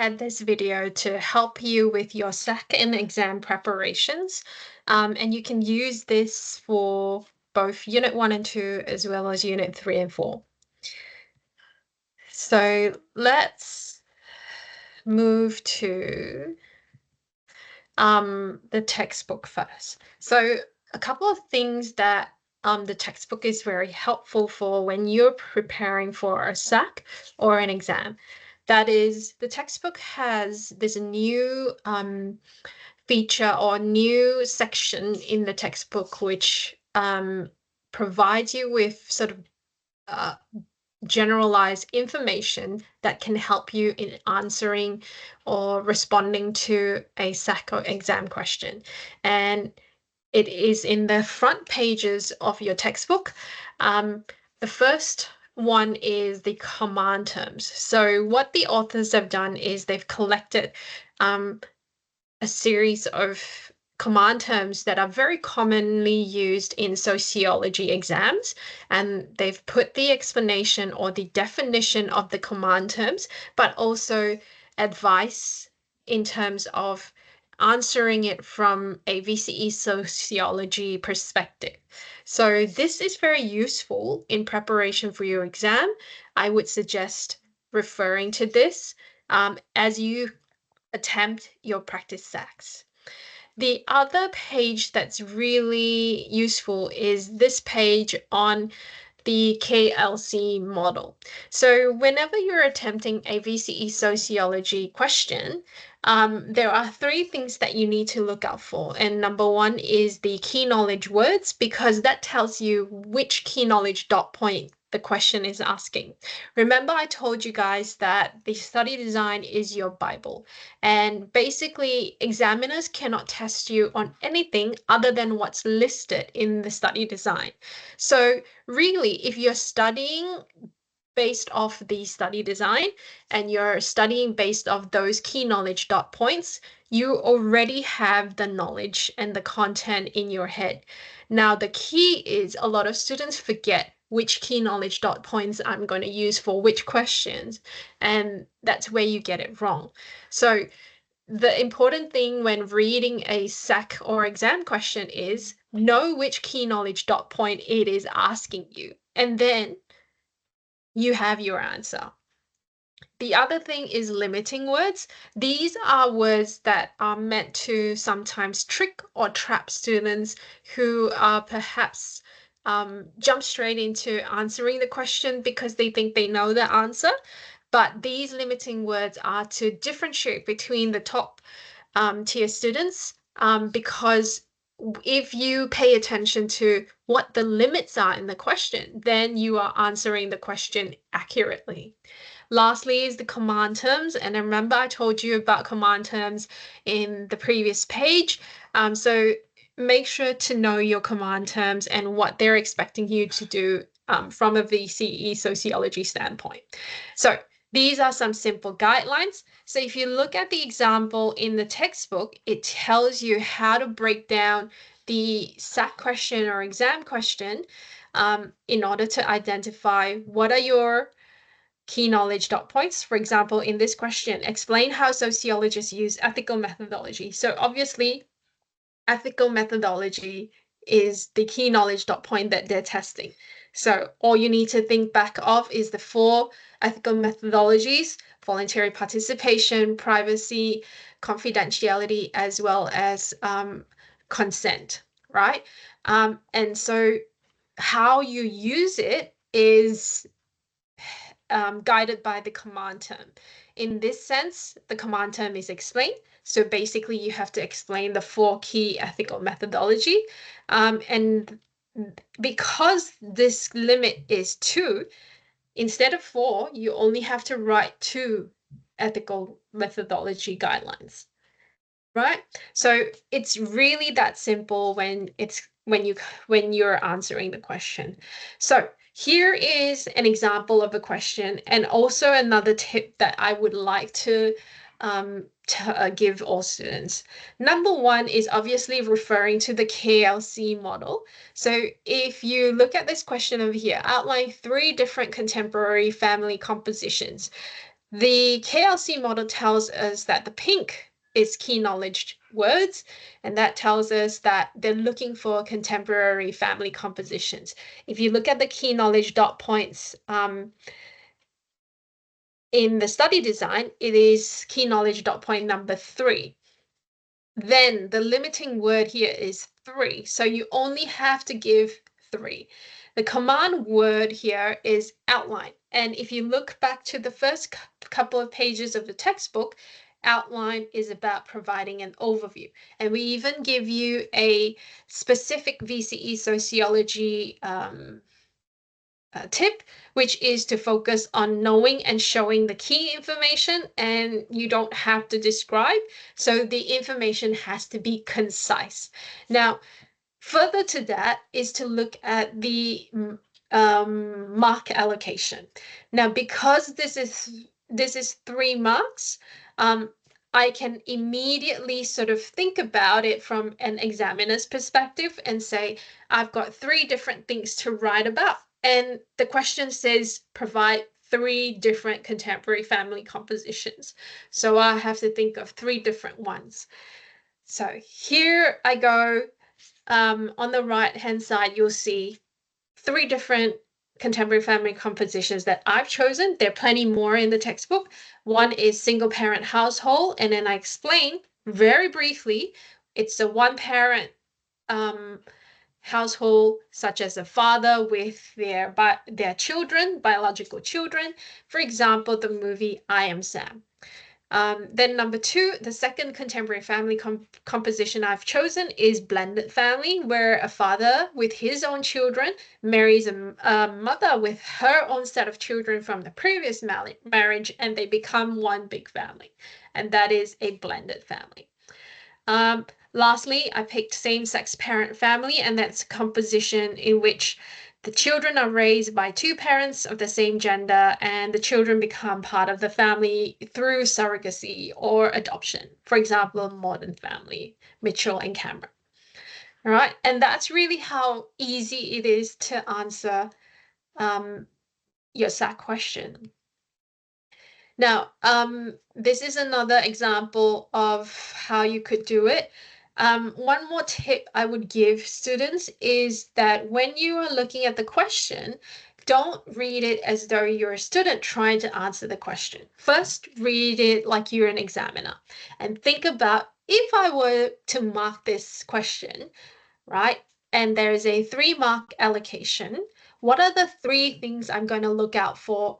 add this video to help you with your SAC and exam preparations. And you can use this for both Unit 1 and 2, as well as Unit 3 and 4. So let's move to the textbook first. So a couple of things that the textbook is very helpful for when you're preparing for a SAC or an exam. That is, the textbook has this new feature or new section in the textbook which provides you with sort of generalized information that can help you in answering or responding to a SAC or exam question. And it is in the front pages of your textbook. The first one is the command terms. So what the authors have done is they've collected a series of command terms that are very commonly used in sociology exams, and they've put the explanation or the definition of the command terms, but also advice in terms of answering it from a VCE sociology perspective. So this is very useful in preparation for your exam. I would suggest referring to this as you attempt your practice SACs. The other page that's really useful is this page on the KLC model. So whenever you're attempting a VCE sociology question, there are three things that you need to look out for. And number one is the key knowledge words, because that tells you which key knowledge dot point the question is asking. Remember, I told you guys that the study design is your Bible, and basically examiners cannot test you on anything other than what's listed in the study design. So really, if you're studying based off the study design and you're studying based off those key knowledge dot points, you already have the knowledge and the content in your head. Now, the key is a lot of students forget which key knowledge dot points I'm going to use for which questions, and that's where you get it wrong. So the important thing when reading a SAC or exam question is know which key knowledge dot point it is asking you, and then you have your answer. The other thing is limiting words. These are words that are meant to sometimes trick or trap students who are perhaps jump straight into answering the question because they think they know the answer. But these limiting words are to differentiate between the top tier students, because if you pay attention to what the limits are in the question, then you are answering the question accurately. Lastly is the command terms. And remember, I told you about command terms in the previous page. So make sure to know your command terms and what they're expecting you to do from a VCE sociology standpoint. So these are some simple guidelines. So if you look at the example in the textbook, it tells you how to break down the SAC question or exam question in order to identify what are your key knowledge dot points. For example, in this question, explain how sociologists use ethical methodology. So obviously, ethical methodology is the key knowledge dot point that they're testing. So all you need to think back of is the four ethical methodologies: voluntary participation, privacy, confidentiality, as well as consent, right? And so how you use it is guided by the command term. In this sense, the command term is explain. So basically, you have to explain the four key ethical methodology. And because this limit is 2, instead of 4, you only have to write 2 ethical methodology guidelines, right? So it's really that simple when you're answering the question. So here is an example of a question, and also another tip that I would like to give all students. Number one is obviously referring to the KLC model. So if you look at this question over here, outline 3 different contemporary family compositions. The KLC model tells us that the pink is key knowledge words, and that tells us that they're looking for contemporary family compositions. If you look at the key knowledge dot points in the study design, it is key knowledge dot point number 3. Then the limiting word here is 3. So you only have to give 3. The command word here is outline. And if you look back to the first couple of pages of the textbook, outline is about providing an overview. And we even give you a specific VCE sociology tip, which is to focus on knowing and showing the key information, and you don't have to describe. So the information has to be concise. Now, further to that is to look at the mark allocation. Now, because this is 3 marks, I can immediately sort of think about it from an examiner's perspective and say, I've got 3 different things to write about. And the question says, provide 3 different contemporary family compositions. So I have to think of 3 different ones. So here I go. On the right-hand side, you'll see 3 different contemporary family compositions that I've chosen. There are plenty more in the textbook. One is single parent household, and then I explain very briefly, it's a one-parent household, such as a father with their children, biological children. For example, the movie I Am Sam. Then number 2, the second contemporary family composition I've chosen is blended family, where a father with his own children marries a mother with her own set of children from the previous marriage, and they become one big family. And that is a blended family. Lastly, I picked same-sex parent family, and that's a composition in which the children are raised by 2 parents of the same gender, and the children become part of the family through surrogacy or adoption. For example, Modern Family, Mitchell and Cameron. All right, and that's really how easy it is to answer your SAC question. Now, this is another example of how you could do it. One more tip I would give students is that when you are looking at the question, don't read it as though you're a student trying to answer the question. First, read it like you're an examiner and think about, if I were to mark this question, right, and there's a 3-mark allocation, what are the 3 things I'm going to look out for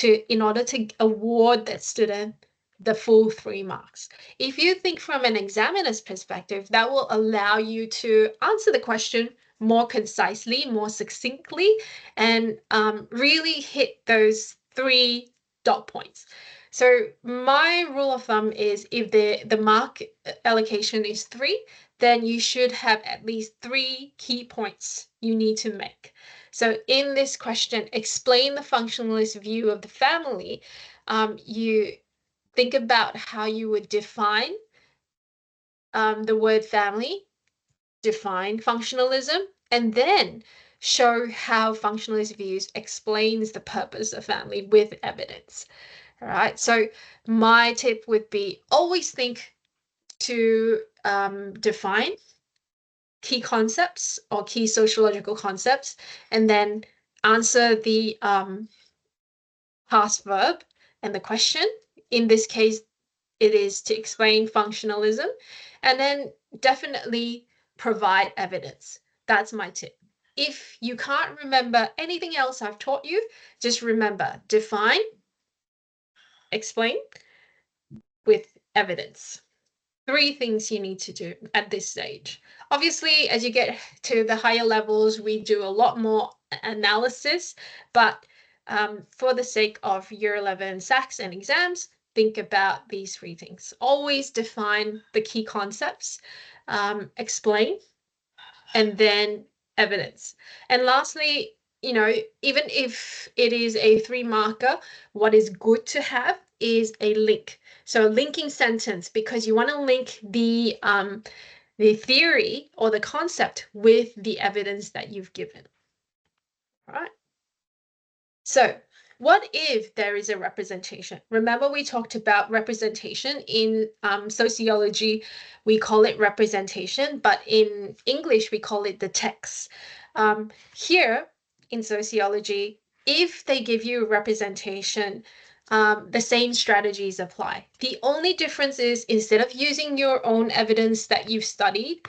in order to award that student the full 3 marks? If you think from an examiner's perspective, that will allow you to answer the question more concisely, more succinctly, and really hit those 3 dot points. So my rule of thumb is, if the mark allocation is 3, then you should have at least 3 key points you need to make. So in this question, explain the functionalist view of the family. You think about how you would define the word family, define functionalism, and then show how functionalist views explains the purpose of family with evidence. All right, so my tip would be, always think to define key concepts or key sociological concepts, and then answer the past verb and the question. In this case, it is to explain functionalism, and then definitely provide evidence. That's my tip. If you can't remember anything else I've taught you, just remember, define, explain with evidence. 3 things you need to do at this stage. Obviously, as you get to the higher levels, we do a lot more analysis, but for the sake of year 11 SACs and exams, think about these 3 things. Always define the key concepts, explain, and then evidence. And lastly, even if it is a 3-marker, what is good to have is a link. So linking sentence, because you want to link the theory or the concept with the evidence that you've given. All right. So what if there is a representation? Remember, we talked about representation in sociology, we call it representation, but in English, we call it the text. Here in sociology, if they give you representation, the same strategies apply. The only difference is instead of using your own evidence that you've studied,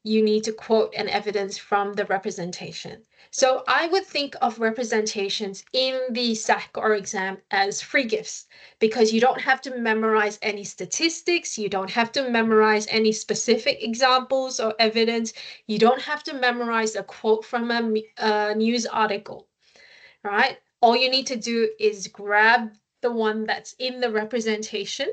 you need to quote an evidence from the representation. So I would think of representations in the SAC or exam as free gifts because you don't have to memorize any statistics, you don't have to memorize any specific examples or evidence, you don't have to memorize a quote from a news article, right? All you need to do is grab the one that's in the representation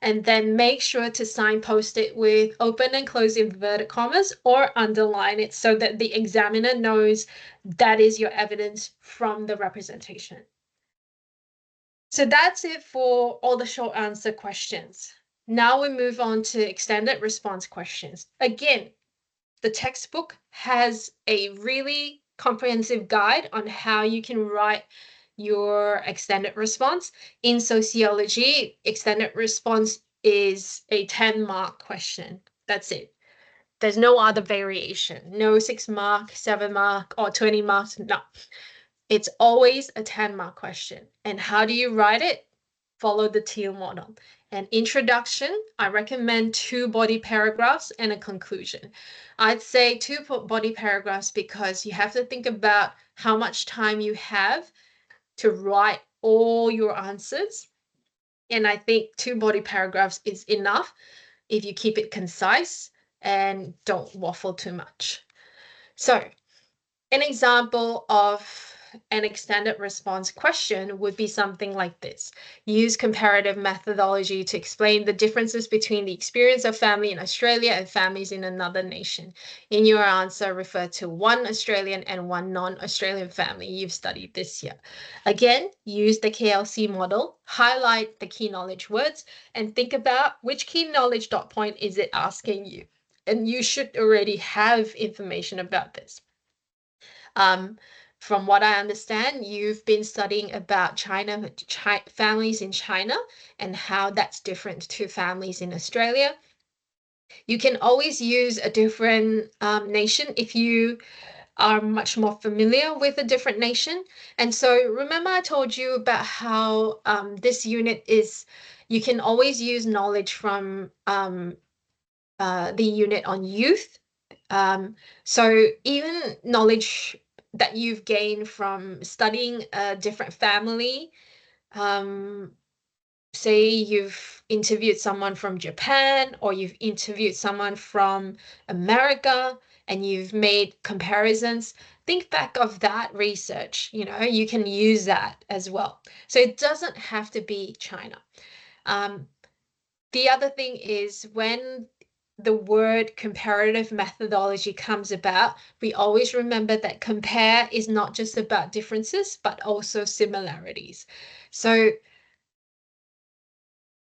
and then make sure to signpost it with open and close inverted commas or underline it so that the examiner knows that is your evidence from the representation. So that's it for all the short answer questions. Now we move on to extended response questions. Again, the textbook has a really comprehensive guide on how you can write your extended response. In sociology, extended response is a 10-mark question. That's it. There's no other variation. No 6-mark, 7-mark, or 20 marks. No. It's always a 10-mark question. And how do you write it? Follow the Teal model. An introduction, I recommend 2 body paragraphs and a conclusion. I'd say 2 body paragraphs because you have to think about how much time you have to write all your answers. And I think 2 body paragraphs is enough if you keep it concise and don't waffle too much. So an example of an extended response question would be something like this. Use comparative methodology to explain the differences between the experience of family in Australia and families in another nation. In your answer, refer to one Australian and one non-Australian family you've studied this year. Again, use the KLC model, highlight the key knowledge words, and think about which key knowledge dot point is it asking you. And you should already have information about this. From what I understand, you've been studying about families in China and how that's different to families in Australia. You can always use a different nation if you are much more familiar with a different nation. And so remember I told you about how this unit is, you can always use knowledge from the unit on youth. So even knowledge that you've gained from studying a different family, say you've interviewed someone from Japan or you've interviewed someone from America and you've made comparisons, think back of that research, you can use that as well. So it doesn't have to be China. The other thing is when the word comparative methodology comes about, we always remember that compare is not just about differences, but also similarities. So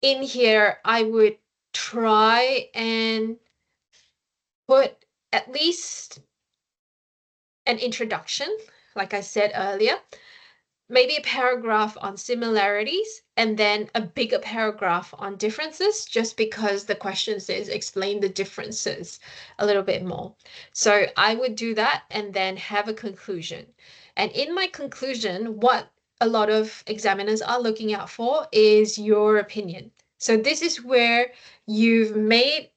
in here, I would try and put at least an introduction, like I said earlier, maybe a paragraph on similarities and then a bigger paragraph on differences, just because the question says explain the differences a little bit more. So I would do that and then have a conclusion. And in my conclusion, what a lot of examiners are looking out for is your opinion. So this is where you've made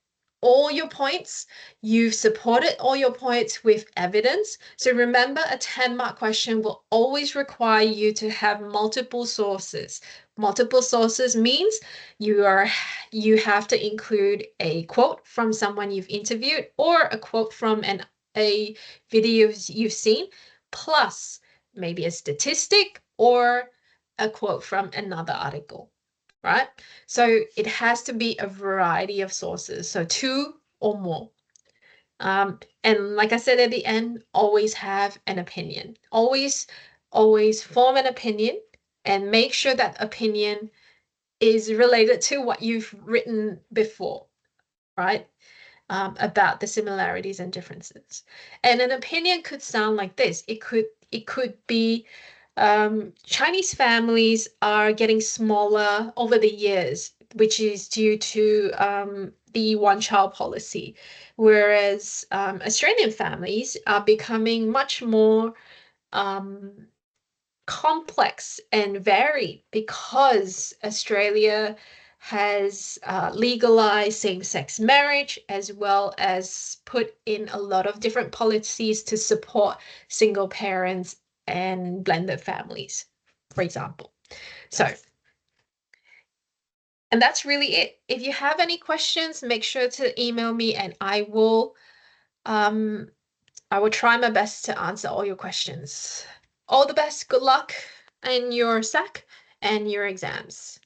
all your points, you've supported all your points with evidence. So remember, a 10-mark question will always require you to have multiple sources. Multiple sources means you have to include a quote from someone you've interviewed or a quote from a video you've seen, plus maybe a statistic or a quote from another article. Right? So it has to be a variety of sources, so 2 or more. And like I said at the end, always have an opinion. Always form an opinion and make sure that opinion is related to what you've written before, right? About the similarities and differences. And an opinion could sound like this. It could be Chinese families are getting smaller over the years, which is due to the one-child policy, whereas Australian families are becoming much more um, complex and varied because Australia has legalized same-sex marriage as well as put in a lot of different policies to support single parents and blended families, for example. So, and that's really it. If you have any questions, make sure to email me and um I will try my best to answer all your questions. All the best, good luck in your SAC and your exams.